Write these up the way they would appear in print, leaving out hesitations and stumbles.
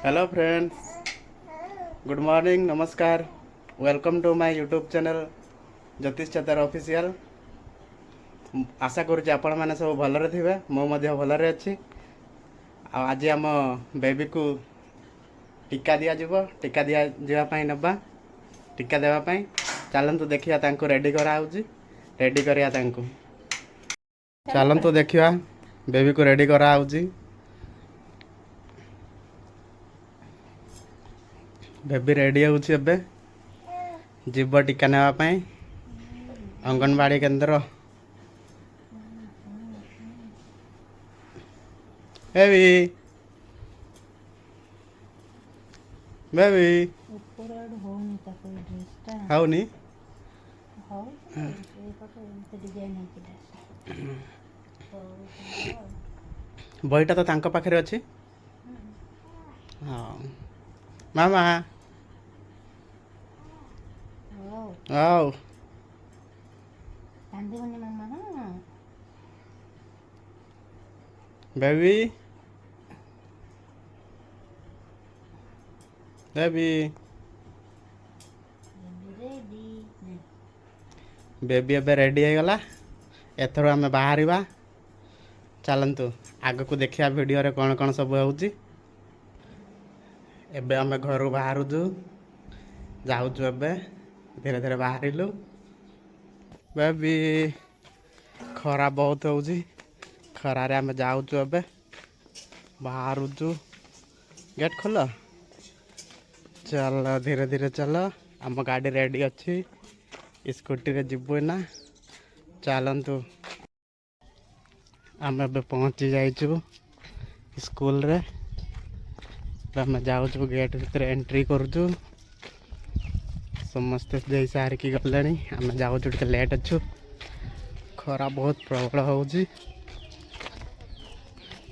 Hello friends, good morning, नमस्कार। Welcome to my YouTube channel Jatish Chatar official. आशा करुँच आपण मैंने सब भलरे थे, मो भलरे अच्छी। आज आम बेबी को टीका दिज्व, टीका दिजापी नवा टीका देवाई। चलतु देखिया रेडी कराऊँगी, रेडी करिया। चलतु देखिया बेबी को रेडी कराऊँगी। बेबी रेडी होची एबे जीव टीका नेवाई अंगनवाड़ी केंद्र। बेबी बेबी हाउनी बहीटा तो तांको पाखरे अच्छी। हाँ मामा आओ बेबी बेबी बेबी एबे रेडी हो गला। एथर आम बाहर चलतु आग को देखिया वीडियो रे कौन कौन सब होउची। एबे आम घर बाहर जाऊँ एबे धीरे धीरे बाहरिलु। बेबी खरा बहुत होउची, खरार आम जाऊँ एबे बाहर। गेट खोल, चल धीरे धीरे चल। आम गाड़ी रेडी अच्छी, स्कूटी रे जीवु ना। चलतु आम एबे पहुँची जाइछु स्कूल रे। आम जाऊँ गेट भीतर एंट्री करूँ। समस्ते जै सारिकी गले आम जाऊँ टे लेट अच्छु। खरा बहुत प्रबल होउची।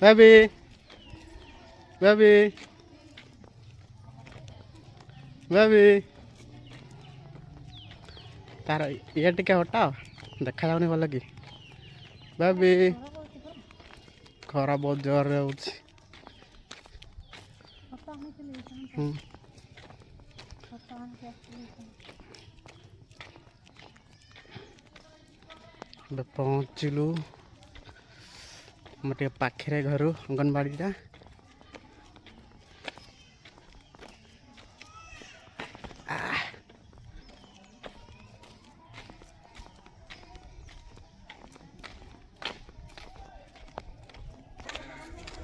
बेबी बेबी बेबी तार ये टिके हटाओ, देखा जाऊनी भल कि। बेबी खरा बहुत जोर रे होउची। पहुँचलु मोटे पाखे घर अंगनवाड़ी।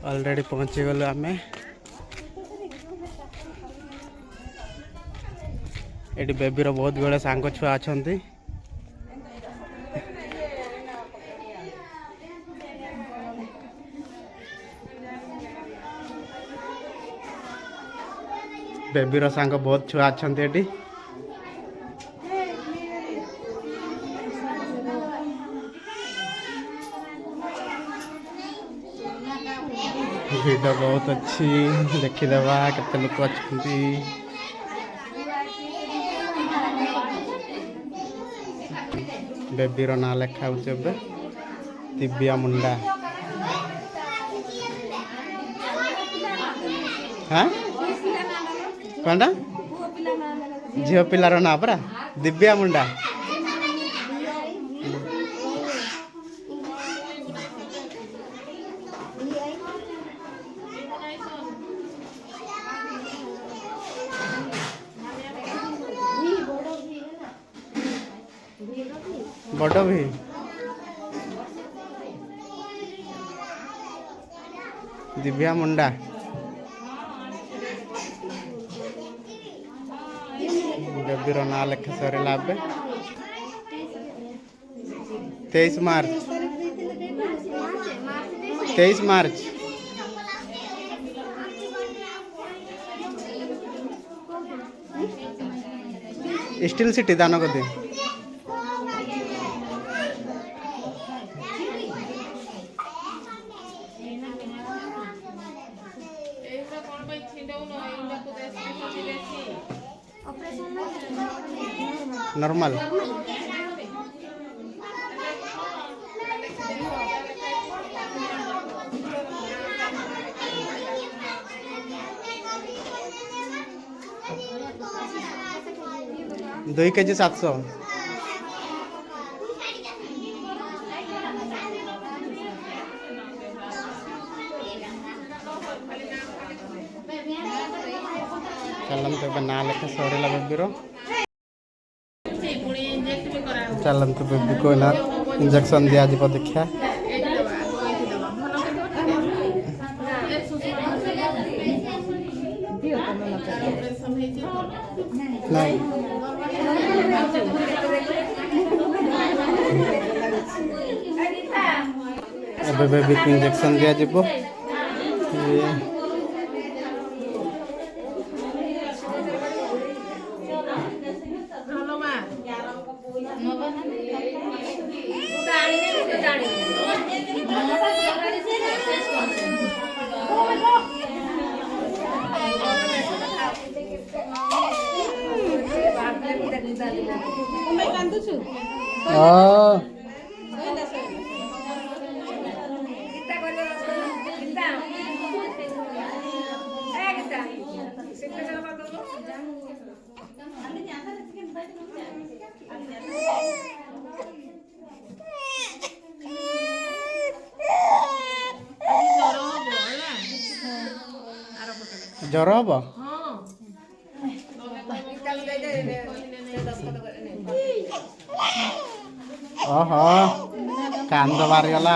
ऑलरेडी पहुँची गलु आमे। एटी बेबीर बहुत बड़े सांग छुआ अच्छा। बेबीर सांग बहुत छुआ अच्छा। 'ଭିଡ଼ बहुत अच्छी, देखीदे केते लोक अच्छा। बेबीर ना लिखा दिव्या मुंडा। हाँ कौनटा झील पिलार ना परा दिव्या मुंडा। बड़ भी दिव्या मुंडा। बेबीर ना लेखा सरला 23 मार्च 23 मार्च। स्टील सिटी दानगदी। Normal 2 KG 700। चलते ना लेखा सरीला बेबीर चलते बेबी को ना इंजेक्शन दिया देखा नहीं बेबी को इंजेक्शन दिया ज्वर हम ओहो कांद बाहरी गला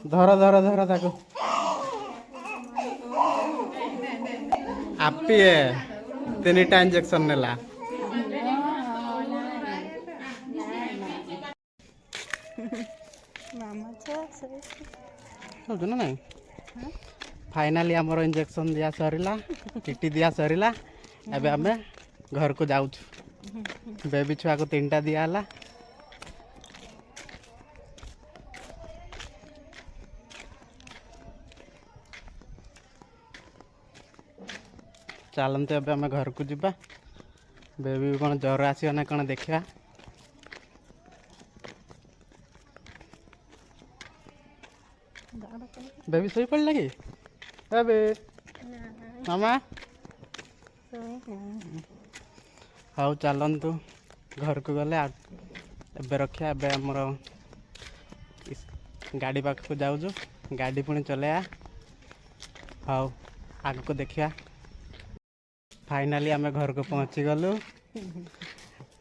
धर धर धर ताको आपी 3टा इंजेक्शन नेला ना नहीं फाइनाली आमर इंजेक्शन दिया सरीला टीटी दिया सरीला एबे आमे घर को जाऊँ बेबी छुआ को 3टा दिया चलते अब आम घर को जीवा बेबी कौन ज्वर आसो ना कौन देखा बेबी सोई पड़ लगी अबे मामा हाँ चलतु घर को गले एबे रखा एबे आमर गाड़ी पाख को जाऊँ गाड़ी पुणी चलैया हाँ आग को देखा फाइनाली आम घर को पहुँची गलु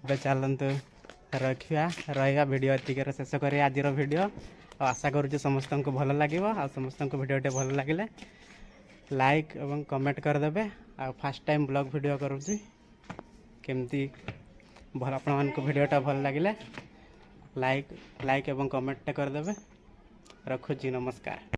बे चलतु रखा रहा वीडियो एतिक शेष कर आज वीडियो आशा करुँच समस्त को भल लगे आ समस्त को वीडियो भल लगे लाइक एवं कमेंट करदे आ फास्ट टाइम ब्लॉग वीडियो करुँची केमती भल आपण वीडियोटा भल लगे लाइक एवं कमेंट करदे रखुची नमस्कार।